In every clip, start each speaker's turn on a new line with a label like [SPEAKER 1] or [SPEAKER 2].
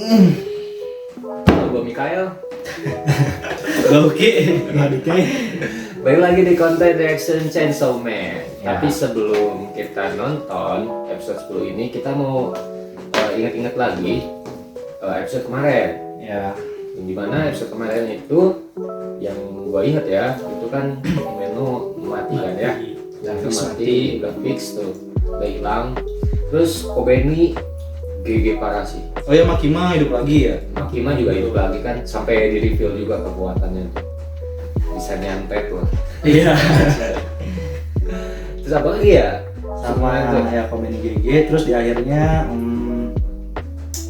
[SPEAKER 1] Halo, gue Mikael.
[SPEAKER 2] Oke, adiknya.
[SPEAKER 1] Balik lagi di konten reaction Chainsaw Man.
[SPEAKER 2] Ya.
[SPEAKER 1] Tapi sebelum kita nonton episode 10 ini, kita mau ingat-ingat lagi episode kemarin.
[SPEAKER 2] Ya.
[SPEAKER 1] Yang dimana episode kemarin itu yang gue ingat ya, itu kan Himeno mati kan ya. Udah mati, udah fix tuh, udah hilang. Terus Kobeni GG parah sih.
[SPEAKER 2] Oh ya, Makima hidup lagi ya?
[SPEAKER 1] Makima juga hidup lagi kan, sampai di reveal juga kekuatannya tuh. Bisa nyantet loh.
[SPEAKER 2] Iya.
[SPEAKER 1] Terus apa lagi ya?
[SPEAKER 2] Sama ya Kobeni GG, terus di akhirnya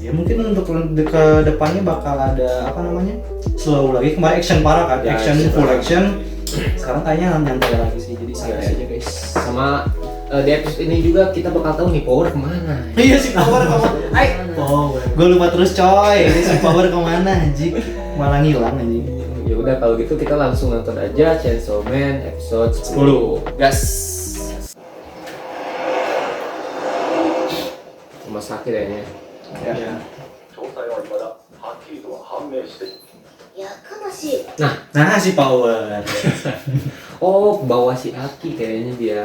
[SPEAKER 2] ya mungkin untuk ke depannya bakal ada apa namanya? Slow lagi. Kemarin action parah kan?
[SPEAKER 1] Ya,
[SPEAKER 2] action
[SPEAKER 1] action
[SPEAKER 2] full
[SPEAKER 1] parah.
[SPEAKER 2] action. Sekarang kayaknya nyantai lagi sih. Jadi santai
[SPEAKER 1] Iya.
[SPEAKER 2] aja guys.
[SPEAKER 1] Sama di episode ini juga kita bakal tahu nih Power kemana.
[SPEAKER 2] Iya si Power kemana? Ay, gue lupa terus coy. Ini si Power kemana anjing? Malah ngilang anjing.
[SPEAKER 1] Ya udah kalau gitu kita langsung nonton aja Chainsaw Man episode 10.
[SPEAKER 2] Gas.
[SPEAKER 1] Rumah sakit kayaknya.
[SPEAKER 2] Ya.
[SPEAKER 3] 詳細は未だはっきりとは判明している。
[SPEAKER 4] やかましい。
[SPEAKER 2] Nah si Power.
[SPEAKER 1] Oh, bawa si Aki kayaknya dia.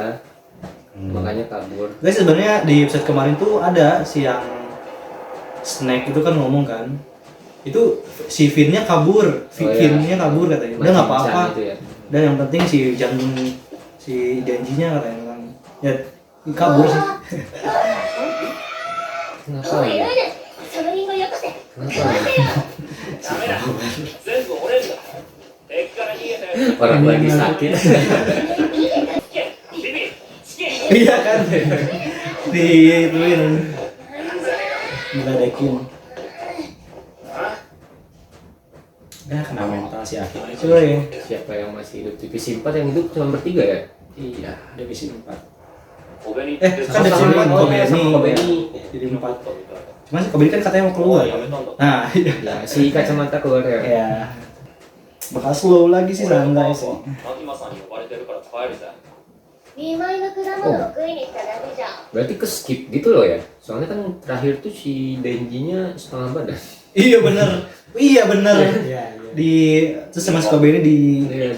[SPEAKER 1] Makanya kabur.
[SPEAKER 2] Guys sebenarnya di episode kemarin tuh ada si yang Snake itu kan ngomong kan, itu si Vinnya kabur,
[SPEAKER 1] Oh, iya.
[SPEAKER 2] Vinnya kabur katanya. Udah nggak apa-apa.
[SPEAKER 1] Macam-macam gitu ya.
[SPEAKER 2] Dan yang penting si janjinya katanya kan, ya kabur sih.
[SPEAKER 1] Kenapa
[SPEAKER 4] おい、
[SPEAKER 1] ya?
[SPEAKER 4] おいで、そのリンゴよこせ。
[SPEAKER 1] Kenapa ya?
[SPEAKER 3] ダメだ。全部俺んだ。敵から逃げたやつ。
[SPEAKER 1] Orang lagi sakit.
[SPEAKER 3] つけ。ビビ。つけ。
[SPEAKER 2] Iya kan, di ituin, diledekin. Ya kena mental si Aki cuy.
[SPEAKER 1] Siapa yang masih hidup? Divisi 4 yang hidup cuma bertiga ya?
[SPEAKER 2] Iya, divisi 4.
[SPEAKER 3] 小紅
[SPEAKER 2] kan
[SPEAKER 1] Sama
[SPEAKER 2] divisi
[SPEAKER 1] sama
[SPEAKER 2] 4
[SPEAKER 1] oh, iya, sama
[SPEAKER 2] Kobeni.
[SPEAKER 1] Kobeni.
[SPEAKER 2] Jadi 4. Cuman si Kobeni kan katanya mau keluar.
[SPEAKER 3] やめたんだ。
[SPEAKER 2] Nah, iya.
[SPEAKER 1] Ya, si kacamata keluar ya.
[SPEAKER 2] Ya. Bakal slow lagi sih santai sih.
[SPEAKER 3] マキマさんに呼ばれてるから帰るぜ。
[SPEAKER 4] 見舞いの果物を食いに行っただけじゃん。
[SPEAKER 1] Berarti ke skip gitu loh ya? Soalnya kan terakhir tuh si Denji-nya setengah badan.
[SPEAKER 2] Iya bener. Iya bener. Di terus sama si Kobeni di
[SPEAKER 1] Iya,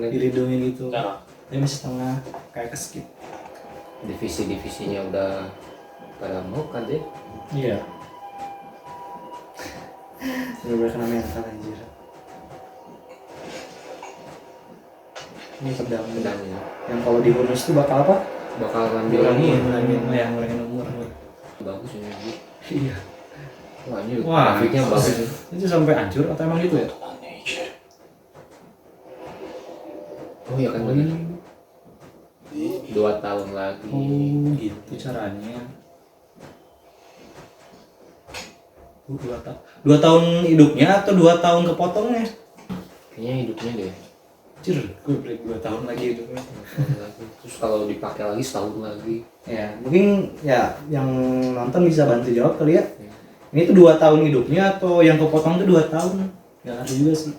[SPEAKER 2] dilindungi gitu.
[SPEAKER 3] じゃあな。
[SPEAKER 2] Dia masih setengah kayak keskip.
[SPEAKER 1] Divisi-divisinya udah pada mau kan deh.
[SPEAKER 2] Iya. Bener-bener kena mental anjir. Ini pedang
[SPEAKER 1] Pedangnya
[SPEAKER 2] yang kalau dihunus itu bakal apa?
[SPEAKER 1] bakal ngambil lagi.
[SPEAKER 2] ngurangin umur.
[SPEAKER 1] Bagus ini. Bu.
[SPEAKER 2] Iya.
[SPEAKER 1] Wah, ini
[SPEAKER 2] Wah,
[SPEAKER 1] grafiknya bagus.
[SPEAKER 2] Itu sampai hancur atau emang gitu ya?
[SPEAKER 3] 何年生きれる。
[SPEAKER 1] Oh iya kan bener. 2 tahun lagi.
[SPEAKER 2] Oh gitu caranya. 2 tahun hidupnya atau 2 tahun kepotongnya?
[SPEAKER 1] Kayaknya hidupnya deh.
[SPEAKER 2] Anjir, gue beli 2 tahun lagi hidupnya.
[SPEAKER 1] 2 tahun lagi. Terus kalau dipakai lagi setahun lagi.
[SPEAKER 2] Ya, mungkin ya yang nonton bisa bantu jawab kali ya. Ini tuh 2 tahun hidupnya atau yang kepotong tuh 2 tahun? Gak ngerti juga sih.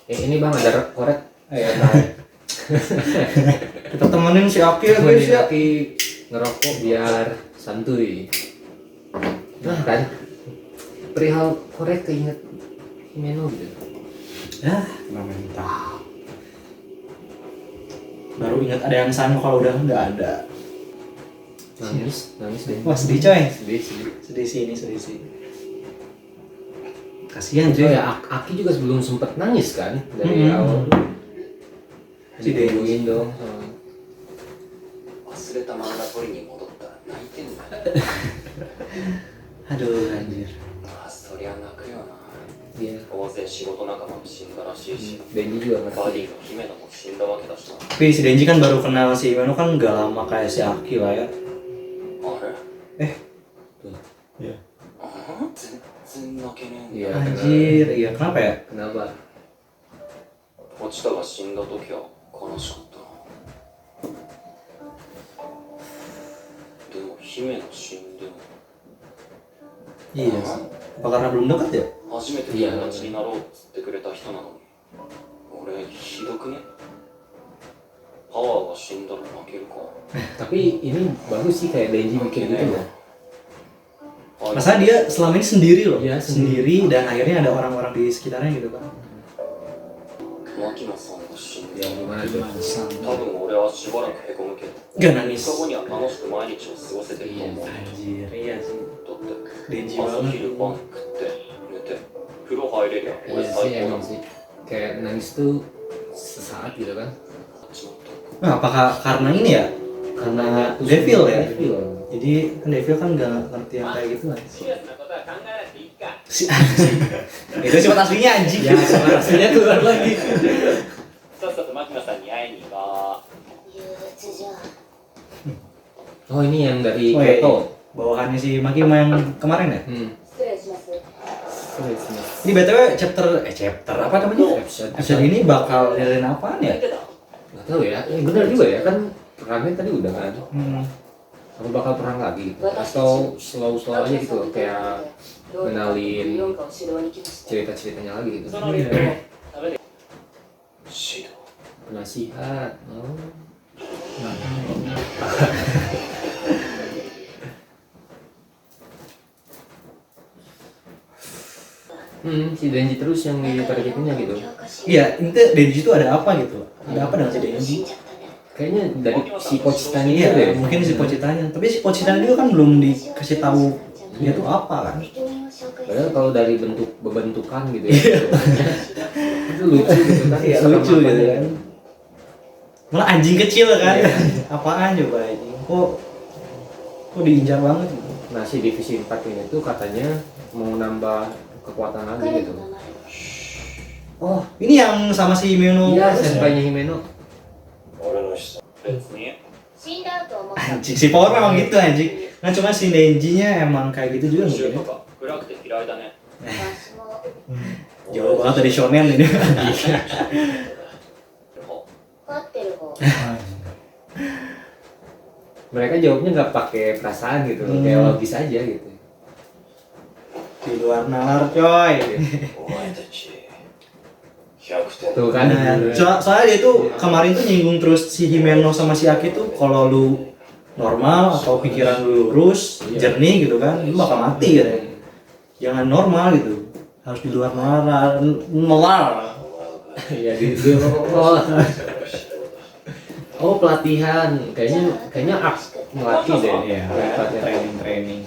[SPEAKER 1] Ini bang ada korek.
[SPEAKER 2] Ya, kita temenin si Aki ya guys ya.
[SPEAKER 1] Aki ngerokok biar santuy. Nah kan perihal korek keinget Himeno gitu.
[SPEAKER 2] Ya, kena mental. Baru ingat ada yang sama kalau udah nggak ada.
[SPEAKER 1] Nangis deh.
[SPEAKER 2] Wah sedih coy.
[SPEAKER 1] Sedih.
[SPEAKER 2] Sedih sih ini, sedih sih. Kasihan
[SPEAKER 1] Oh
[SPEAKER 2] cuy.
[SPEAKER 1] ya, Aki juga sebelum sempet nangis kan dari awal.
[SPEAKER 2] Si Denji.
[SPEAKER 1] Dibuin dong sama
[SPEAKER 3] 忘れた漫画取りに戻ったら泣いてんだ。
[SPEAKER 2] Aduh anjir.
[SPEAKER 3] まあそりゃ泣くよな。
[SPEAKER 1] dia.
[SPEAKER 3] 大勢仕事仲間も死んだらしいし、
[SPEAKER 1] Denji juga
[SPEAKER 3] バ
[SPEAKER 1] ngerti.
[SPEAKER 3] ディの姫野も死んだわけだしな。
[SPEAKER 2] Tapi si Denji kan baru kenal si Himeno kan gak lama kayak si Aki lah ya.
[SPEAKER 3] あれ
[SPEAKER 2] Iya.
[SPEAKER 3] 全然泣けねえんだ。
[SPEAKER 1] Iya.
[SPEAKER 2] Anjir, iya kenapa ya?
[SPEAKER 1] Kenapa?
[SPEAKER 3] 落ちたが死んだ時は悲しかったな。でも姫野死んでも
[SPEAKER 2] Iya sih. Apa karena belum dekat ya?
[SPEAKER 3] 初めて友達になろうっつってくれた人なのに、俺ひどくね。パワーが死んだら負けるか。
[SPEAKER 1] Tapi ini bagus sih kayak Denji bikin gitu loh.
[SPEAKER 2] Masa dia selama ini sendiri loh,
[SPEAKER 1] Iya,
[SPEAKER 2] sendiri dan akhirnya ada orang-orang di sekitarnya gitu kan.
[SPEAKER 3] 牧間さんが死んで
[SPEAKER 1] yang gimana tuh?
[SPEAKER 3] 多分俺はしばらくへこむけど
[SPEAKER 2] Gak
[SPEAKER 3] 3
[SPEAKER 2] nangis.
[SPEAKER 3] 日後には楽しく毎日を過ごせてると思う
[SPEAKER 2] Anjir, iya sih.
[SPEAKER 3] だって
[SPEAKER 2] Denji
[SPEAKER 3] 朝
[SPEAKER 2] banget.
[SPEAKER 3] 昼晩食って寝て風呂入れりゃ俺
[SPEAKER 1] Iya
[SPEAKER 3] 最
[SPEAKER 1] sih
[SPEAKER 3] 高
[SPEAKER 1] emang
[SPEAKER 3] だ
[SPEAKER 1] sih. Kayak nangis tuh sesaat gitu kan.
[SPEAKER 3] ちまった
[SPEAKER 2] Nah, apakah karena ini ya? Karena devil ya?
[SPEAKER 1] Devil.
[SPEAKER 2] Jadi kan devil kan gak ngerti yang kayak gitu kan. Si anjing. Itu sifat aslinya anjing.
[SPEAKER 1] Ya, sama rasanya keluar lagi.
[SPEAKER 3] さっさと牧間さんに会いに行こ
[SPEAKER 4] 憂鬱じゃ
[SPEAKER 1] Oh ini yang dari
[SPEAKER 2] Oh, iya.
[SPEAKER 1] Kyoto.
[SPEAKER 2] Bawahannya si Makima yang kemarin ya?
[SPEAKER 4] 失礼します
[SPEAKER 2] Ini BTW chapter apa namanya? Episode ini bakal nyeritain apaan ya?
[SPEAKER 1] Nggak tahu ya. Bener juga ya kan perangnya tadi udah kan.
[SPEAKER 2] Hmm.
[SPEAKER 1] Apa bakal perang lagi gitu? Atau slow aja gitu loh, kayak kenalin
[SPEAKER 4] 4課を指導に来ました
[SPEAKER 1] cerita-ceritanya lagi
[SPEAKER 3] う
[SPEAKER 1] gitu.
[SPEAKER 3] そのリストを食べる指導
[SPEAKER 1] Penasihat. Oh. Si Denji terus yang ditargetinnya gitu.
[SPEAKER 4] 強化し
[SPEAKER 2] Iya, ini tuh Denji itu ada apa gitu? Ada apa dengan si
[SPEAKER 4] 死
[SPEAKER 2] Denji?
[SPEAKER 4] んじゃったね
[SPEAKER 1] Kayaknya dari si Pochitanya
[SPEAKER 2] Iya,
[SPEAKER 1] itu deh.
[SPEAKER 2] mungkin si Pochitanya. Tapi si Pochitanya juga kan belum dikasih tahu dia tuh apa kan?
[SPEAKER 4] 適任を紹介
[SPEAKER 1] Padahal
[SPEAKER 4] する
[SPEAKER 1] kalau dari bentuk bebentukan gitu ya. Itu lucu gitu kan.
[SPEAKER 2] Iya,
[SPEAKER 1] Serem
[SPEAKER 2] lucu
[SPEAKER 1] apa
[SPEAKER 2] gitu
[SPEAKER 1] ya.
[SPEAKER 2] kan. Malah anjing kecil kan?
[SPEAKER 1] Iya.
[SPEAKER 2] Apaan coba anjing? Kok diincar banget gitu?
[SPEAKER 1] Nah, si divisi 4 ini tuh katanya mau nambah kekuatan lagi
[SPEAKER 4] 彼
[SPEAKER 1] gitu.
[SPEAKER 4] の名前
[SPEAKER 2] Oh, ini yang sama si Himeno.
[SPEAKER 1] Iya, senpainya Himeno.
[SPEAKER 3] 俺の資産別に
[SPEAKER 4] 死んだと思った
[SPEAKER 2] Anjing, si Power memang gitu anjing. Nah cuma si Denji-nya emang kayak gitu juga
[SPEAKER 3] 週
[SPEAKER 2] mungkin
[SPEAKER 3] と
[SPEAKER 2] ya.
[SPEAKER 3] か暗くて嫌いだね
[SPEAKER 4] 私も
[SPEAKER 2] Jauh banget dari shonen ini.
[SPEAKER 3] ほ
[SPEAKER 4] 飼ってる方
[SPEAKER 1] Mereka jawabnya nggak pakai perasaan gitu, kayak logis aja gitu.
[SPEAKER 2] Di luar nalar coy.
[SPEAKER 3] お前たち100点
[SPEAKER 1] Tuh kan.
[SPEAKER 2] Nah, soalnya dia tuh kemarin tuh nyinggung terus si Himeno sama si Aki tuh kalau lu normal atau pikiran lu lurus, jernih gitu kan, lu bakal mati katanya. Jangan normal gitu. Harus di luar nalar.
[SPEAKER 1] Ya di oh pelatihan, kayaknya ngelatih deh.
[SPEAKER 2] Iya,
[SPEAKER 1] Pelatihan.
[SPEAKER 2] training.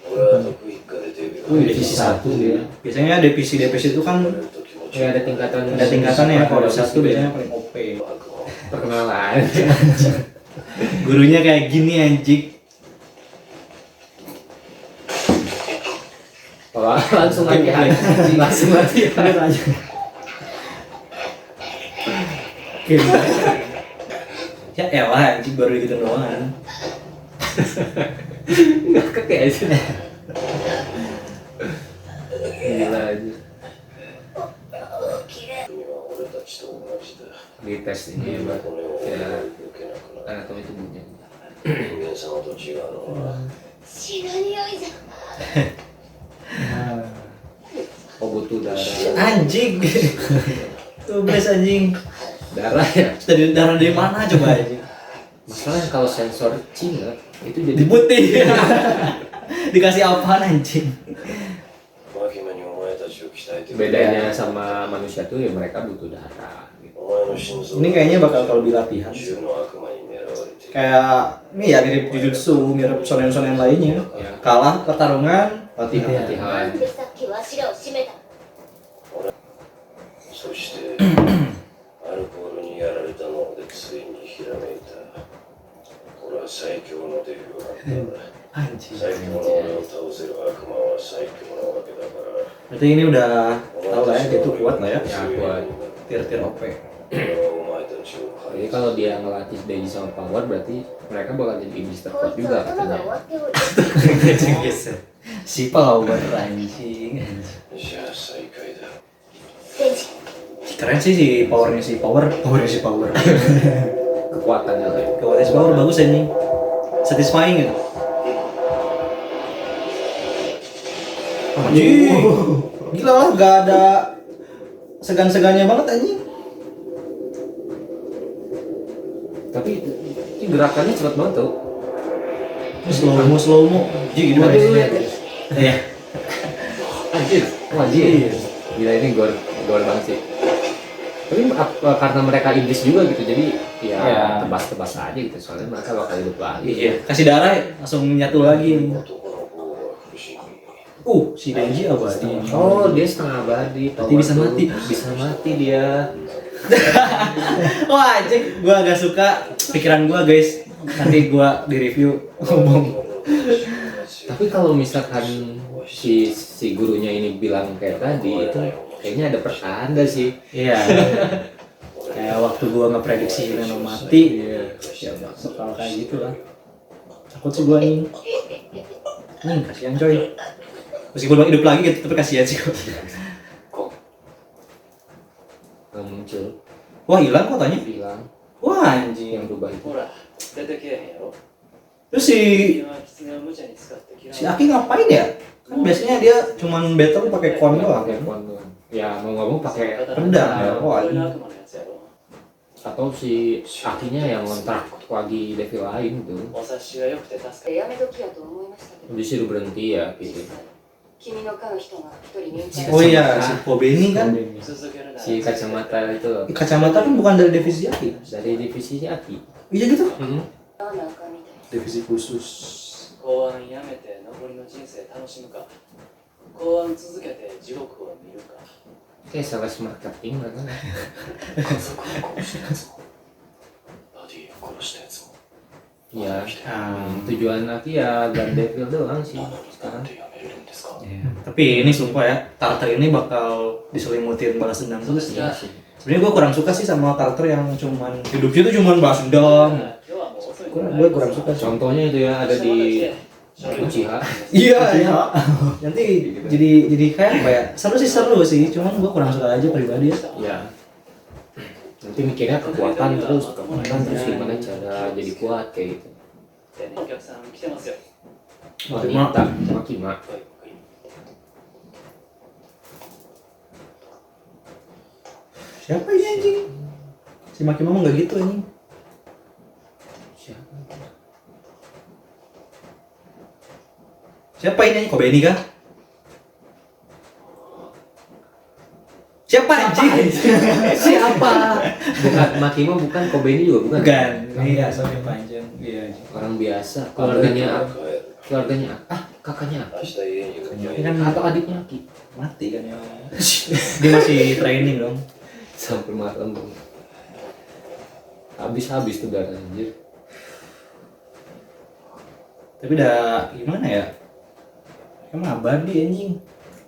[SPEAKER 3] 俺は得意化でデビュー
[SPEAKER 1] Divisi 1 dia.
[SPEAKER 2] Biasanya divisi itu kan
[SPEAKER 3] される時も
[SPEAKER 1] Ya ada tingkatan.
[SPEAKER 2] ada tingkatannya ya. Kalau satu biasanya paling OP.
[SPEAKER 1] perkenalan.
[SPEAKER 2] Gurunya kayak gini anjing.
[SPEAKER 1] Oh, langsung latihan. Langsung latihan.
[SPEAKER 2] Ya elah anjing baru gitu doang.
[SPEAKER 1] Nggak keke aja. Gila aja.
[SPEAKER 3] 君は俺たちと同じだ
[SPEAKER 1] Di tes ini ya, Mbak.
[SPEAKER 3] これを
[SPEAKER 1] Ya,
[SPEAKER 3] 受けなくなる
[SPEAKER 1] anatomi tubuhnya.
[SPEAKER 3] 人間様と違うのは
[SPEAKER 4] 血の匂いじゃん
[SPEAKER 1] Oh butuh darah.
[SPEAKER 2] Anjing. Tuh beres anjing.
[SPEAKER 1] Darah ya.
[SPEAKER 2] Dari darah dari mana coba anjing?
[SPEAKER 1] Masalahnya kalau sensor Cina itu jadi
[SPEAKER 2] Di putih. Dikasih apaan anjing?
[SPEAKER 3] 牧間にお前たちを鍛えてくれ
[SPEAKER 1] bedanya sama manusia tuh ya mereka butuh darah gitu.
[SPEAKER 3] お前の心臓
[SPEAKER 2] Ini kayaknya bakal kalau di latihan.
[SPEAKER 3] 銃の悪魔に狙われている
[SPEAKER 2] Kayak ini ya mirip Jujutsu, mirip shonen-shonen lainnya.
[SPEAKER 1] Ya.
[SPEAKER 2] Kalah pertarungan, latihan.
[SPEAKER 4] な
[SPEAKER 1] Latihan.
[SPEAKER 4] んでさっきわしらを閉めたの
[SPEAKER 3] そしてアルコールにやられたのでついにひらめいた俺は最強のデビューなんだ
[SPEAKER 2] Anjing.
[SPEAKER 3] 最強の俺を倒せる悪魔は最強なわけだから
[SPEAKER 2] Berarti ini udah tahu lah ya, dia tuh kuat lah ya.
[SPEAKER 1] Ya, kuat.
[SPEAKER 2] Tir-tir OP.
[SPEAKER 3] 俺はお前たちを
[SPEAKER 1] Jadi kalau dia ngelatih Denji sama Power berarti mereka bakal jadi Mr.
[SPEAKER 4] こ
[SPEAKER 1] Quad
[SPEAKER 4] いつ
[SPEAKER 1] juga
[SPEAKER 4] 頭が
[SPEAKER 1] katanya.
[SPEAKER 4] 終わっておる
[SPEAKER 2] Si Power anjing.
[SPEAKER 3] じゃあ再開だ
[SPEAKER 4] デンジ
[SPEAKER 2] Keren sih si powernya si Power.
[SPEAKER 1] Kekuatannya lah ya.
[SPEAKER 2] Kekuatan si Power bagus ini. Satisfying gitu. Anjing. Gila lah, gak ada segan-segannya banget anjing.
[SPEAKER 1] Tapi ini gerakannya cepat banget tuh.
[SPEAKER 2] Slow mo. Anjing gini
[SPEAKER 1] Berarti
[SPEAKER 2] banget.
[SPEAKER 1] lu lihat ya,
[SPEAKER 2] Iya.
[SPEAKER 1] Anjir, anjir. Gila ini gor banget sih. Tapi karena mereka Inggris juga gitu, jadi ya
[SPEAKER 2] Ya.
[SPEAKER 1] tebas-tebas aja gitu. Soalnya mereka bakal hidup lagi.
[SPEAKER 2] Iya. Kasih darah langsung nyatu lagi.
[SPEAKER 3] 男の方は不思議
[SPEAKER 2] Si Denji abadi.
[SPEAKER 1] Oh, dia setengah abadi.
[SPEAKER 2] Berarti bisa mati.
[SPEAKER 1] Bisa mati dia.
[SPEAKER 2] Wah anjing, gua agak suka pikiran gua guys. Nanti gua di review ngomong.
[SPEAKER 1] Tapi kalau misalkan si gurunya ini bilang kayak tadi, itu kayaknya ada pertanda sih.
[SPEAKER 2] Iya. Kayak waktu gua ngeprediksi Himeno mati, ya bakal kayak gitu lah. Takut sih gua ini. Kasihan coy. Meskipun bang hidup lagi gitu, tapi kasihan sih gua.
[SPEAKER 1] Nggak muncul.
[SPEAKER 2] Wah hilang kotanya.
[SPEAKER 1] Bilang
[SPEAKER 2] Wah anjing.
[SPEAKER 1] yang berubah itu.
[SPEAKER 3] ほら出てけえへんやろ
[SPEAKER 2] Terus si
[SPEAKER 3] 君は狐を無茶に使って嫌い
[SPEAKER 2] si Aki ngapain ya? Kan biasanya dia cuman battle pakai kon doang.
[SPEAKER 1] Pakai kon doang. Ya mau nggak mau pakai
[SPEAKER 2] Pedang ya. Wah
[SPEAKER 3] 俺
[SPEAKER 2] anjing.
[SPEAKER 3] の悪魔のやつやろ
[SPEAKER 1] atau si Akinya yang ngontrak lagi devil lain tuh.
[SPEAKER 3] お察しが良くて助かる
[SPEAKER 5] やめ時やと思いましたけど
[SPEAKER 1] Disuruh berhenti ya gitu.
[SPEAKER 5] 君の飼う人が一人認知
[SPEAKER 2] Oh iya si Kobeni kan.
[SPEAKER 3] 続けるなら
[SPEAKER 1] Si kacamata itu
[SPEAKER 2] Kacamata kan bukan dari divisi Aki.
[SPEAKER 1] dari divisi Aki.
[SPEAKER 2] Iya gitu.
[SPEAKER 5] 合わなあかんみたい
[SPEAKER 2] Divisi khusus.
[SPEAKER 3] 公安やめて残りの人生楽しむか公安続けて地獄を見るか
[SPEAKER 1] Kayak salah marketing lah kan.
[SPEAKER 3] 家族を殺したやつもバディを殺したやつも
[SPEAKER 1] Ya,
[SPEAKER 2] Ah.
[SPEAKER 1] tujuan Aki ya Gun Devil doang sih
[SPEAKER 3] なのにな
[SPEAKER 1] sekarang.
[SPEAKER 3] んでやめれるんですか
[SPEAKER 2] Iya. Tapi ini sumpah ya, karakter ini bakal diselimutin balas dendam terus
[SPEAKER 1] Iya
[SPEAKER 2] ya.
[SPEAKER 1] sih.
[SPEAKER 2] Sebenarnya gue kurang suka sih sama karakter yang cuman hidupnya tuh cuman balas dendam.
[SPEAKER 3] 今日はもう遅い
[SPEAKER 2] Gue kurang suka sih.
[SPEAKER 1] Contohnya itu ya ada di Uchiha.
[SPEAKER 2] Iya, iya. Nanti jadi kayak apa ya? Seru sih, cuman gue kurang suka aja pribadi ya.
[SPEAKER 1] Ya. Nanti mikirnya kekuatan terus gimana cara jadi kuat kayak gitu.
[SPEAKER 3] お客さん来てますよ
[SPEAKER 1] Wanita, Makima.
[SPEAKER 3] はい
[SPEAKER 2] Siapa ini anjing? Si Maki Mama nggak gitu anjing. Siapa ini anjing? Kobeni kah? Siapa anjing?
[SPEAKER 1] Siapa? Bukan Makima, bukan Kobeni juga bukan.
[SPEAKER 2] Bukan. Iya, sampai panjang. Iya.
[SPEAKER 1] Orang biasa.
[SPEAKER 3] 帰る
[SPEAKER 1] Keluarganya kakaknya
[SPEAKER 3] 明日家に帰
[SPEAKER 2] Ini
[SPEAKER 3] る
[SPEAKER 2] kan
[SPEAKER 1] atau adiknya Aki.
[SPEAKER 2] mati kan ya. Dia masih training dong.
[SPEAKER 1] Sampai malam dong. Habis tuh darah anjir.
[SPEAKER 2] Tapi udah gimana ya? Emang abadi anjing.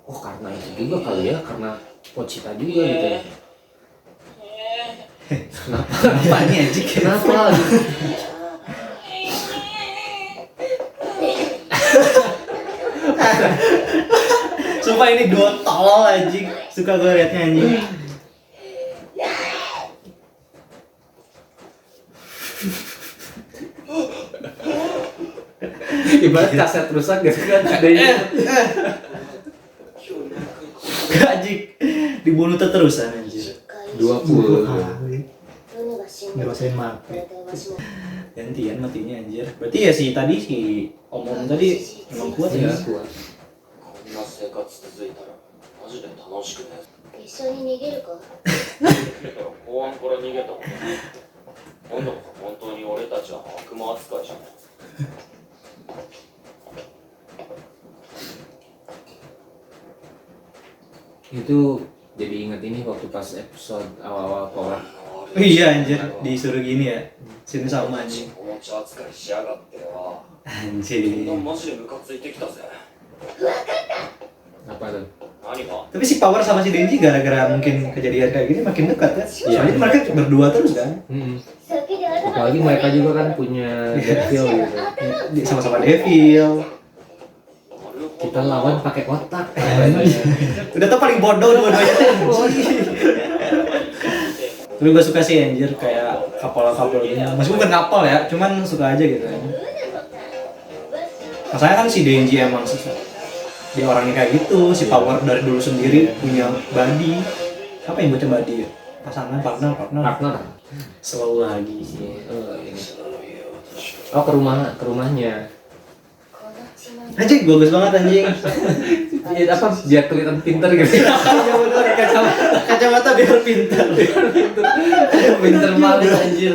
[SPEAKER 1] Oh karena itu juga kali ya, karena Pochita juga gitu ya.
[SPEAKER 2] Apa nih anjing?
[SPEAKER 1] Kenapa?
[SPEAKER 2] Sumpah ini dua tolol anjing. Suka gue liatnya anjing.
[SPEAKER 1] Ibarat kaset rusak gitu kan. Adanya
[SPEAKER 2] Gak anjing. Dibunuh terusan anjir.
[SPEAKER 1] 20.
[SPEAKER 4] 船が死んだ
[SPEAKER 2] Ngerasain mati.
[SPEAKER 4] 大体わしも
[SPEAKER 2] Gantian matinya anjir. Berarti ya si tadi si Omong tadi emang kuat ya.
[SPEAKER 1] Iya, kuat.
[SPEAKER 3] こんな生活続いたらマジで楽しくね
[SPEAKER 4] 一緒に逃げるか
[SPEAKER 3] だから公安から逃げたことない今度こそ本当に俺たちは悪魔扱いじゃん
[SPEAKER 1] Itu jadi ingat ini waktu pas episode awal-awal Power.
[SPEAKER 2] Iya anjir, disuruh gini ya. Sini sama anjing.
[SPEAKER 3] おもちゃ扱いしやがってよ
[SPEAKER 2] Anjir.
[SPEAKER 3] マジでムカついてきたぜ
[SPEAKER 1] Apa tuh?
[SPEAKER 3] 何が
[SPEAKER 2] Tapi si Power sama si Denji gara-gara mungkin kejadian kayak gini makin dekat kan? Soalnya mereka berdua terus kan?
[SPEAKER 4] 先で頭
[SPEAKER 1] Apalagi mereka juga kan punya devil gitu.
[SPEAKER 2] Sama-sama Devil.
[SPEAKER 1] Kita lawan pakai otak.
[SPEAKER 2] Udah tau paling bodoh dua-duanya tuh. Tapi gue suka sih anjir kayak kapal-kapal gini. Maksudnya bukan kapal ya, cuman suka aja gitu. Masalahnya kan si Denji emang dia orangnya kayak gitu, si Power dari dulu sendiri punya body. Apa yang baca body ya? Pasangan, partner.
[SPEAKER 1] Partner.
[SPEAKER 2] Selalu lagi.
[SPEAKER 1] Oh, ini. Oh ke rumahnya.
[SPEAKER 4] この血の匂
[SPEAKER 2] Anjing bagus banget anjing.
[SPEAKER 1] Ya, apa biar kelihatan pinter gitu.
[SPEAKER 2] Iya benar kacamata biar pintar.
[SPEAKER 1] Pinter banget anjir.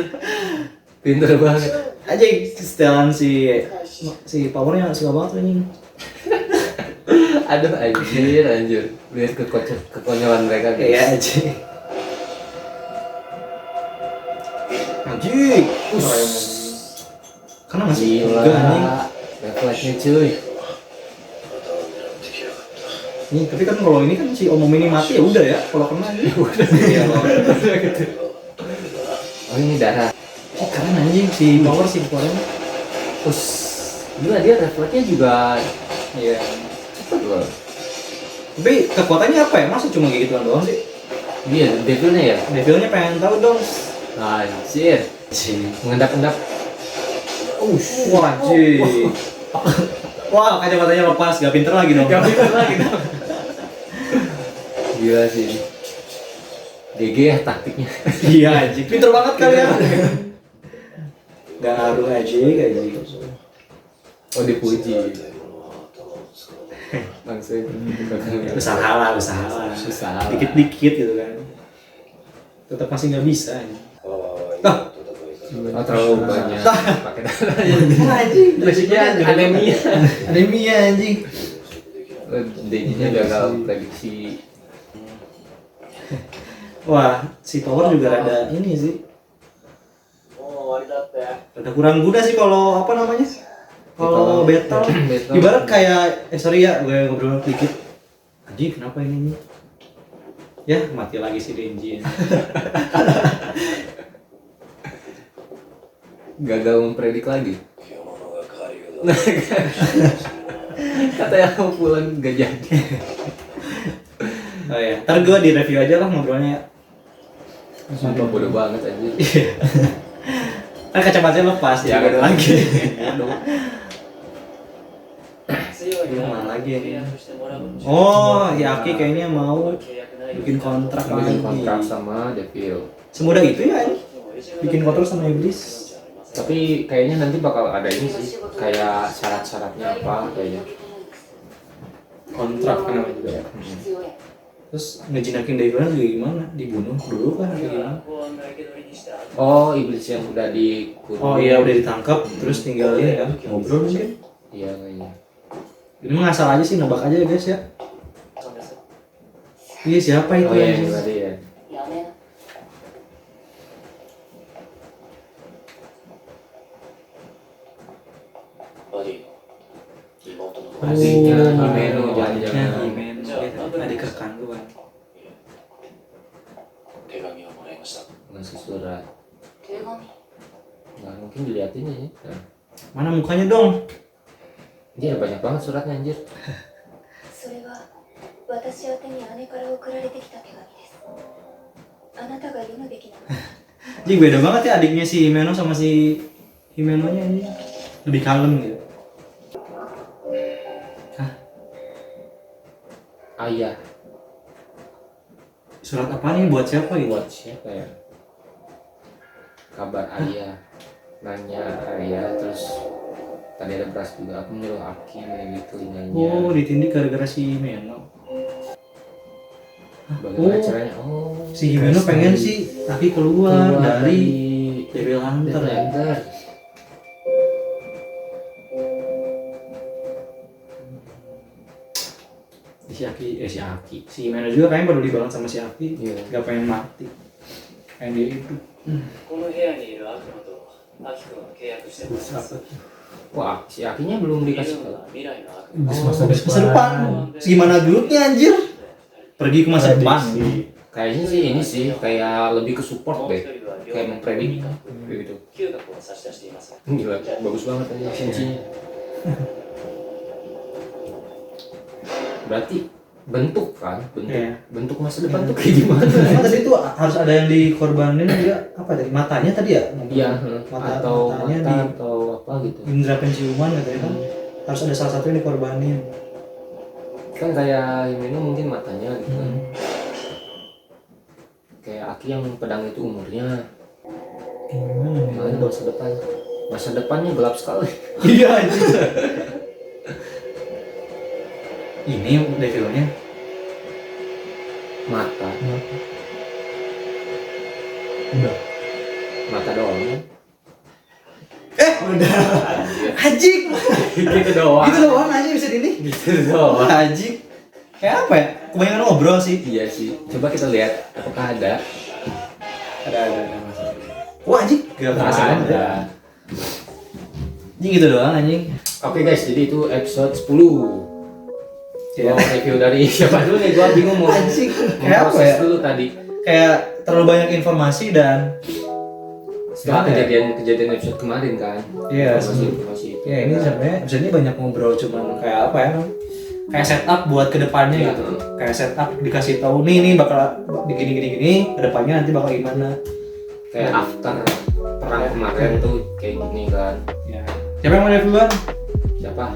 [SPEAKER 1] Pinter banget.
[SPEAKER 2] Anjing setelan si powernya suka banget anjing.
[SPEAKER 1] Aduh anjir. Lihat kekonyolan mereka guys.
[SPEAKER 2] Iya anjing. Anjing. Karena masih
[SPEAKER 1] Gila.
[SPEAKER 2] juga anjing.
[SPEAKER 1] Refleksnya cuy.
[SPEAKER 2] Nih, tapi kan kalau ini kan si Omom ini mati ya udah ya, kalau kena ini udah.
[SPEAKER 1] Iya, oh ini darah.
[SPEAKER 2] Keren anjing si power si powernya.
[SPEAKER 1] Terus gila dia refleksnya juga
[SPEAKER 2] Iya.
[SPEAKER 1] cepet loh.
[SPEAKER 2] Tapi kekuatannya apa ya? Masa cuma kayak gituan doang sih?
[SPEAKER 1] Dia devilnya ya.
[SPEAKER 2] Devilnya pengen tahu dong.
[SPEAKER 1] Anjir. Mengendap-endap.
[SPEAKER 2] Wah anjing. Wah kacamatanya lepas, gak pinter lagi dong.
[SPEAKER 1] Gila sih. GG ya taktiknya.
[SPEAKER 2] Iya anjing, pinter banget kalian. Gak ngaruh anjing.
[SPEAKER 1] Oh dipuji. Langsung
[SPEAKER 2] Usaha lah.
[SPEAKER 1] Usaha.
[SPEAKER 2] Dikit-dikit gitu kan. Tetap masih nggak bisa.
[SPEAKER 1] Oh terlalu banyak pakai darah.
[SPEAKER 2] Anjing,
[SPEAKER 1] Basicnya anemia.
[SPEAKER 2] Anemia anjing.
[SPEAKER 1] Dejinya gagal prediksi.
[SPEAKER 2] Wah, si Power juga rada ini sih. Rada kurang guna sih kalau apa namanya? Kalau battle. Ibarat kayak sorry ya, gue ngobrol dikit. Anjing, kenapa ini? Ya, mati lagi si Denji.
[SPEAKER 1] Gagal mempredik lagi. Katanya mau pulang gak jadi.
[SPEAKER 2] Oh ya, ntar gue di review aja lah ngobrolnya ya.
[SPEAKER 1] Sumpah bodoh banget aja.
[SPEAKER 2] Kan kacamatanya lepas, ya ada lagi. Gimana lagi ya? Oh, ya Aki kayaknya mau bikin kontrak
[SPEAKER 1] Bikin
[SPEAKER 2] lagi.
[SPEAKER 1] kontrak sama Devil.
[SPEAKER 2] Semudah itu ya? Bikin kontrak sama iblis.
[SPEAKER 1] Tapi kayaknya nanti bakal ada ini sih, kayak syarat-syaratnya apa kayaknya. Kontrak kan namanya juga ya.
[SPEAKER 2] Terus ngejinakin Devilnya juga gimana? Dibunuh dulu kan? Atau gimana?
[SPEAKER 1] Oh, iblis yang udah dikurung.
[SPEAKER 2] Oh iya udah ditangkap, terus tinggal ini kan ngobrol mungkin.
[SPEAKER 1] Iya kayaknya.
[SPEAKER 2] Ini mah ngasal aja sih, nebak aja ya guys ya. Iya siapa itu
[SPEAKER 1] Oh iya,
[SPEAKER 2] anjing?
[SPEAKER 1] ini tadi ya.
[SPEAKER 5] やめな
[SPEAKER 1] Adiknya Himeno,
[SPEAKER 2] Oh, adiknya
[SPEAKER 1] jangan-jangan.
[SPEAKER 2] Himeno, adik rekan gue.
[SPEAKER 1] Ngasih surat.
[SPEAKER 5] 手紙
[SPEAKER 1] Nggak mungkin diliatin ya. Nah,
[SPEAKER 2] Mana mukanya dong?
[SPEAKER 1] dia banyak banget suratnya anjir.
[SPEAKER 4] それは私宛てに姉から送られてきた手紙ですあなたが読むべきなの
[SPEAKER 2] Jadi beda banget ya adiknya si Himeno sama si Himenonya ini. Lebih kalem gitu.
[SPEAKER 1] Ayah.
[SPEAKER 2] Surat apa nih buat siapa gitu?
[SPEAKER 1] Buat siapa ya? Kabar ayah. Nanya ayah, terus tadi ada beras juga. Aku nyuruh Aki di telinganya.
[SPEAKER 2] Oh, ditindik gara-gara si Himeno.
[SPEAKER 1] Bagaimana
[SPEAKER 2] Oh.
[SPEAKER 1] caranya? Oh,
[SPEAKER 2] Si Himeno pengen si Aki keluar dari Devil Hunter ya.
[SPEAKER 1] Hunter.
[SPEAKER 2] Si Himeno juga kayaknya peduli banget sama si Aki.
[SPEAKER 1] Iya.
[SPEAKER 2] Gak pengen mati. Pengen dia hidup.
[SPEAKER 6] この部屋にいる悪魔とアキ君は契約してます。
[SPEAKER 1] Wah, si Akinya belum
[SPEAKER 6] 見
[SPEAKER 1] dikasih
[SPEAKER 6] る
[SPEAKER 1] tahu.
[SPEAKER 6] のは未来の悪
[SPEAKER 2] Masa depan. Gimana dulunya anjir? Pergi ke masa depan.
[SPEAKER 1] Kayaknya sih ini sih kayak lebih ke support
[SPEAKER 6] 魔。もう
[SPEAKER 1] deh.
[SPEAKER 6] 一人は両
[SPEAKER 1] Kayak
[SPEAKER 6] 面
[SPEAKER 1] mempredik
[SPEAKER 6] に
[SPEAKER 1] kayak gitu.
[SPEAKER 6] 嗅覚を差し出しています。
[SPEAKER 1] Gila, bagus banget aja Shinji-nya. Berarti bentuk kan, bentuk
[SPEAKER 2] Iya.
[SPEAKER 1] bentuk masa depan tuh kayak gimana?
[SPEAKER 2] Emang tadi tuh harus ada yang dikorbanin juga apa tadi? Matanya tadi ya?
[SPEAKER 1] Iya,
[SPEAKER 2] Mata-
[SPEAKER 1] atau
[SPEAKER 2] matanya
[SPEAKER 1] mata
[SPEAKER 2] di-
[SPEAKER 1] atau apa gitu.
[SPEAKER 2] Indra penciuman katanya kan. Harus ada salah satu yang dikorbanin.
[SPEAKER 1] Kan kayak Himeno mungkin matanya gitu kan. Kayak Aki yang pedang itu umurnya, makanya masa depannya gelap sekali.
[SPEAKER 2] Iya anjir. ini devilnya
[SPEAKER 1] Mata
[SPEAKER 2] udah
[SPEAKER 1] doang.
[SPEAKER 2] udah anjing
[SPEAKER 1] Gitu doang.
[SPEAKER 2] gitu doang anjing bisa ini
[SPEAKER 1] Gitu doang.
[SPEAKER 2] anjing kayak apa ya kebanyakan ngobrol sih.
[SPEAKER 1] Iya sih. Coba kita lihat apakah ada.
[SPEAKER 2] Ada wah anjing gak
[SPEAKER 1] Nggak
[SPEAKER 2] kerasa banget ya.
[SPEAKER 1] ada.
[SPEAKER 2] Anjing gitu doang anjing.
[SPEAKER 1] Oke guys, jadi itu episode 10.
[SPEAKER 2] Ya.
[SPEAKER 1] Mau review dari siapa dulu nih? Gua bingung mau
[SPEAKER 2] Anjing, kayak apa
[SPEAKER 1] proses
[SPEAKER 2] ya?
[SPEAKER 1] dulu tadi.
[SPEAKER 2] Kayak terlalu banyak informasi dan
[SPEAKER 1] Setelah
[SPEAKER 2] gimana ya?
[SPEAKER 1] kejadian episode kemarin kan.
[SPEAKER 2] Iya,
[SPEAKER 1] informasi itu.
[SPEAKER 2] Ya ini sebenarnya episode ini banyak ngobrol cuman kayak apa ya? Kayak setup buat kedepannya
[SPEAKER 1] Iya.
[SPEAKER 2] gitu. Kayak setup dikasih tahu nih bakal gini kedepannya nanti bakal gimana.
[SPEAKER 1] Kayak after perang kemarin tuh kayak gini kan.
[SPEAKER 2] Ya. Siapa yang mau reviewan?
[SPEAKER 1] Siapa?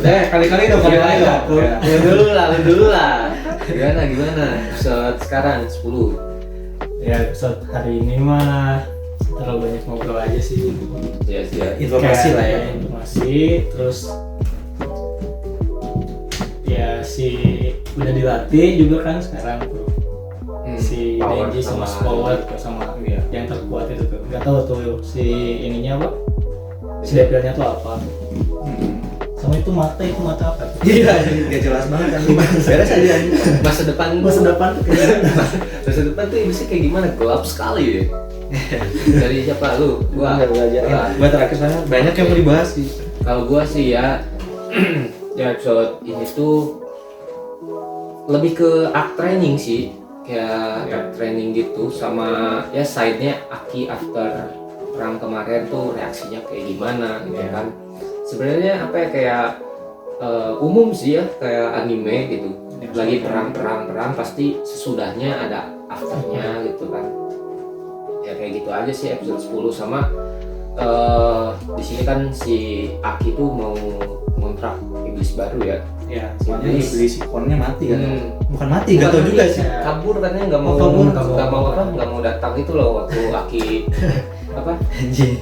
[SPEAKER 2] Kali-kali dong, kali-kali dong. Ya.
[SPEAKER 1] Lu dulu lah. Gimana? Episode sekarang 10.
[SPEAKER 7] Ya episode hari ini mah terlalu banyak ngobrol aja sih.
[SPEAKER 1] Ya,
[SPEAKER 2] Informasi
[SPEAKER 7] Kayak
[SPEAKER 2] lah ya.
[SPEAKER 7] Informasi, terus ya si udah dilatih juga kan sekarang tuh. Si
[SPEAKER 1] Power
[SPEAKER 7] Denji sama Power sama
[SPEAKER 2] Iya.
[SPEAKER 7] yang terkuat itu tuh. Gak tahu tuh si ininya apa? Si devilnya tuh apa? Sama itu mata apa tuh?
[SPEAKER 2] Iya, gak jelas banget kan. Beres aja anjing.
[SPEAKER 1] Masa depan
[SPEAKER 7] Depan tuh kayak
[SPEAKER 1] masa depan tuh bisa kayak gimana? Gelap sekali ya. Dari siapa lu? Gua
[SPEAKER 2] Nggak belajarin. Gua terakhir sana banyak yang mau dibahas sih.
[SPEAKER 1] Kalau gua sih ya ya episode ini tuh lebih ke art training sih. Kayak art training gitu sama ya side-nya Aki after perang kemarin tuh reaksinya kayak gimana gitu kan. Sebenarnya apa ya kayak umum sih ya kayak anime gitu. Lagi perang pasti sesudahnya ada afternya gitu kan. Ya kayak gitu aja sih episode 10 sama di sini kan si Aki tuh mau ngontrak iblis baru ya.
[SPEAKER 2] Ya, soalnya iblis ikonnya mati kan. Bukan mati,
[SPEAKER 1] Bukan
[SPEAKER 2] gak tau
[SPEAKER 1] mati,
[SPEAKER 2] juga sih.
[SPEAKER 1] kabur katanya nggak mau
[SPEAKER 2] kabur.
[SPEAKER 1] nggak mau datang itu loh waktu Aki apa
[SPEAKER 2] Anjing.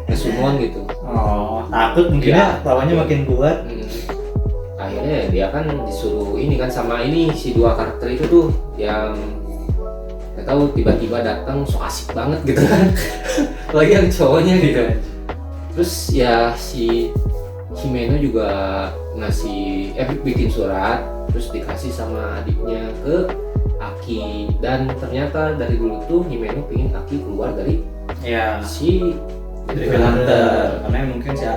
[SPEAKER 1] kesumoan gitu.
[SPEAKER 2] Oh, takut mungkin
[SPEAKER 1] Iya.
[SPEAKER 2] ya lawannya makin kuat.
[SPEAKER 1] Akhirnya dia kan disuruh ini kan sama ini si dua karakter itu tuh yang nggak tahu tiba-tiba datang so asik banget gitu kan. Lagi yang cowoknya gitu. Terus ya si Himeno juga ngasih bikin surat terus dikasih sama adiknya ke Aki dan ternyata dari dulu tuh Himeno pengen Aki keluar dari
[SPEAKER 2] Ya,
[SPEAKER 1] si
[SPEAKER 2] Devil Hunter. Karena mungkin si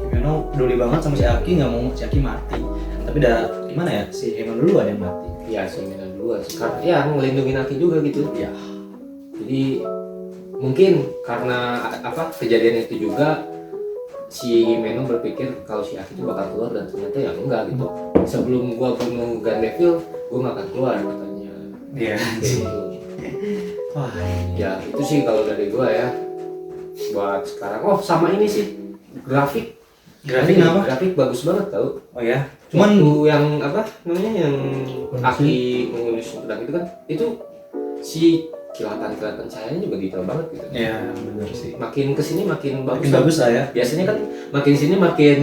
[SPEAKER 2] Himeno peduli banget sama si Aki, nggak mau si Aki mati. Tapi udah gimana ya, si Himeno dulu ada yang mati.
[SPEAKER 1] ya si Himeno duluan sih karena ya ngelindungin Aki juga gitu ya. Jadi mungkin karena apa kejadian itu juga si Himeno berpikir kalau si Aki itu bakal keluar dan ternyata ya enggak gitu. Sebelum gua bunuh Gandevil, gua nggak akan keluar katanya.
[SPEAKER 2] Iya.
[SPEAKER 1] Kayak gitu.
[SPEAKER 2] Wah,
[SPEAKER 1] Ya itu sih kalau dari gua ya. Buat sekarang. Oh sama ini sih grafik.
[SPEAKER 2] grafik apa?
[SPEAKER 1] Grafik bagus banget tau.
[SPEAKER 2] Oh ya. Cuman
[SPEAKER 1] Waktu yang apa namanya yang Aki mengulis pedang itu kan itu si kilatan cahayanya juga detail banget gitu.
[SPEAKER 2] ya benar sih.
[SPEAKER 1] Makin kesini makin bagus.
[SPEAKER 2] Makin bagus lah ya.
[SPEAKER 1] Biasanya kan makin sini makin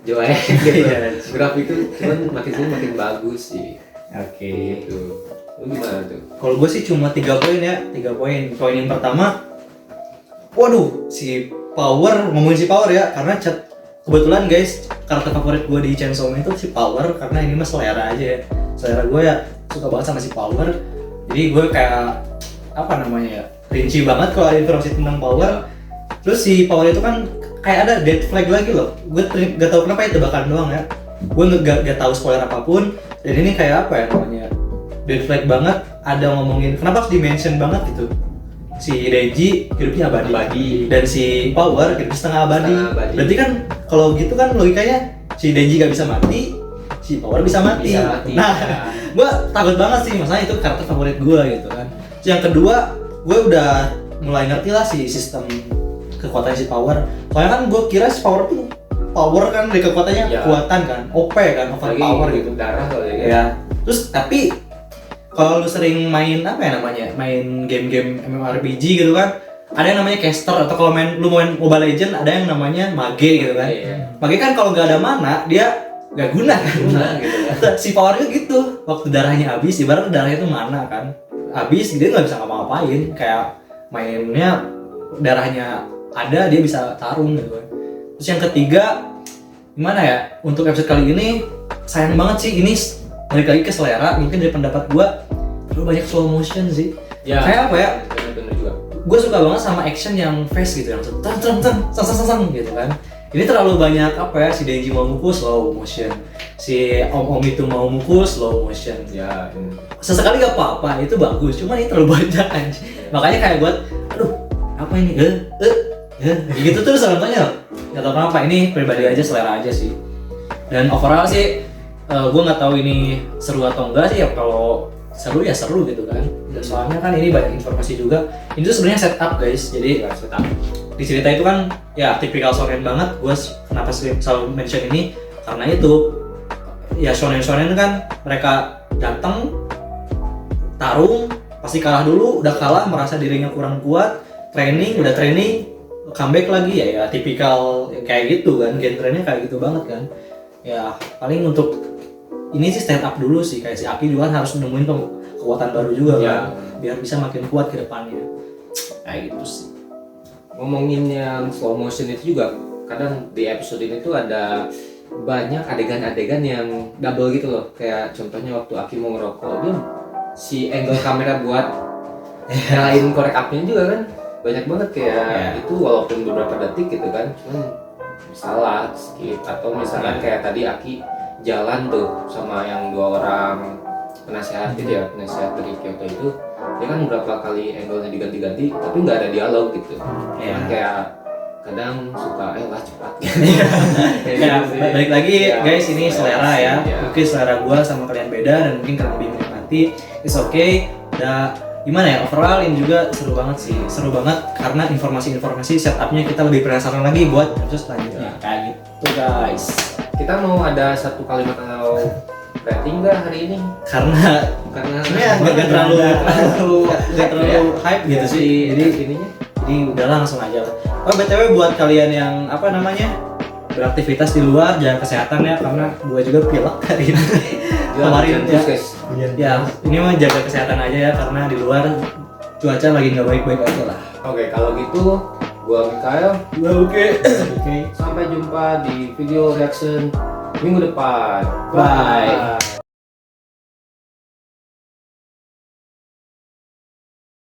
[SPEAKER 1] jelek gitu.
[SPEAKER 2] Iya.
[SPEAKER 1] Grafik itu cuman makin sini makin bagus sih.
[SPEAKER 2] Oke.
[SPEAKER 1] Gitu. Lu gimana tuh?
[SPEAKER 2] Kalau gue sih cuma 3 poin ya, 3 poin. Poin yang pertama, waduh, si Power, ngomongin si Power ya, karena kebetulan guys, karakter favorit gue di Chainsaw Man itu si Power, karena ini mah selera aja ya. Selera gue ya suka banget sama si Power. Jadi gue kayak apa namanya ya, rinci banget kalau ada informasi tentang Power. Terus si Power itu kan kayak ada dead flag lagi loh. Gue gak tahu kenapa ya, tebakan doang ya. Gue gak tahu spoiler apapun. Dan ini kayak apa ya namanya? Dead flag banget, ada ngomongin kenapa harus di-mention banget gitu. Si Denji hidupnya abadi. Dan si Power hidupnya setengah abadi. Berarti kan kalau gitu kan logikanya si Denji gak bisa mati, si Power bisa mati. Nah, gue takut banget sih, masalahnya itu karakter favorit gue gitu kan. Terus yang kedua, gue udah mulai ngerti lah si sistem kekuatannya si Power. Soalnya kan gue kira si Power tuh power kan dari kekuatannya kekuatan kan, OP kan, overpower gitu.
[SPEAKER 1] Darah kali ya.
[SPEAKER 2] Ya. Terus tapi kalau lu sering main apa ya namanya, main game-game MMORPG gitu kan, ada yang namanya caster, atau kalau lu main Mobile Legend ada yang namanya mage gitu kan. Mage kan kalau nggak ada mana dia nggak guna kan.
[SPEAKER 1] Guna gitu kan.
[SPEAKER 2] Si powernya gitu, waktu darahnya habis, ibarat darahnya itu mana kan, habis dia nggak bisa ngapa-ngapain, kayak mainnya darahnya ada dia bisa tarung gitu kan. Terus yang ketiga gimana ya, untuk episode kali ini sayang banget sih, ini balik lagi ke selera, mungkin dari pendapat gua terlalu banyak slow motion sih.
[SPEAKER 1] Ya,
[SPEAKER 2] Kayak apa ya,
[SPEAKER 1] bener juga.
[SPEAKER 2] gue suka banget sama action yang fast gitu, yang sang gitu kan. Ini terlalu banyak apa ya, si Denji mau mukul slow motion, si Om itu mau mukul slow motion.
[SPEAKER 1] Ya,
[SPEAKER 2] Sesekali gak apa-apa, itu bagus, cuman ini terlalu banyak anjing. Makanya kayak buat, aduh apa ini, gitu terus nontonnya. Gak tau kenapa, ini pribadi aja, selera aja sih. Dan overall sih, gue nggak tahu ini seru atau enggak sih ya. Kalau seru ya seru gitu kan. Soalnya kan ini banyak informasi juga. Ini tuh sebenarnya setup guys. Jadi setup di cerita itu kan ya tipikal shonen banget. Gue kenapa selalu mention ini karena itu ya shonen kan mereka datang tarung pasti kalah dulu, udah kalah merasa dirinya kurang kuat, udah training comeback lagi ya tipikal kayak gitu kan, genrenya kayak gitu banget kan. Ya paling untuk ini sih stand up dulu sih, kayak si Aki juga harus nemuin kekuatan baru juga kan, biar bisa makin kuat ke depannya. Kayak gitu sih.
[SPEAKER 1] Ngomongin yang slow motion itu juga kadang di episode ini tuh ada banyak adegan-adegan yang double gitu loh. Kayak contohnya waktu Aki mau ngerokok, dia si angle kamera buat nyalain korek apinya juga kan banyak banget kayak itu, walaupun beberapa detik gitu kan, cuman salah skip. Atau misalkan kayak tadi Aki jalan tuh sama yang 2 orang penasehat gitu ya, penasehat dari Kyoto itu, dia kan berapa kali angle-nya diganti-ganti tapi nggak ada dialog gitu. Kayak kadang suka lah cepat
[SPEAKER 2] Ya, balik lagi guys, ini selera ya. Mungkin selera gua sama kalian beda dan mungkin kalian lebih menikmati, it's okay. Udah gimana ya, overall ini juga seru banget sih, seru banget karena informasi-informasi setupnya kita lebih penasaran lagi buat episode selanjutnya. Kayak gitu guys.
[SPEAKER 1] Kita mau ada satu kalimat atau rating nggak hari ini?
[SPEAKER 2] Karena
[SPEAKER 1] Karena
[SPEAKER 2] nggak terlalu hype gitu sih.
[SPEAKER 1] Jadi ininya
[SPEAKER 2] Jadi udah langsung aja. Oh BTW buat kalian yang apa namanya beraktivitas di luar, jaga kesehatan ya, karena gue juga pilek hari ini. Kemarin ya,
[SPEAKER 1] guys.
[SPEAKER 2] ya ini mah jaga kesehatan aja ya, karena di luar cuaca lagi nggak baik-baik aja lah.
[SPEAKER 1] Oke, kalau gitu gua Mikael.
[SPEAKER 2] Oke.
[SPEAKER 1] Sampai jumpa di video reaction minggu depan.
[SPEAKER 2] Bye.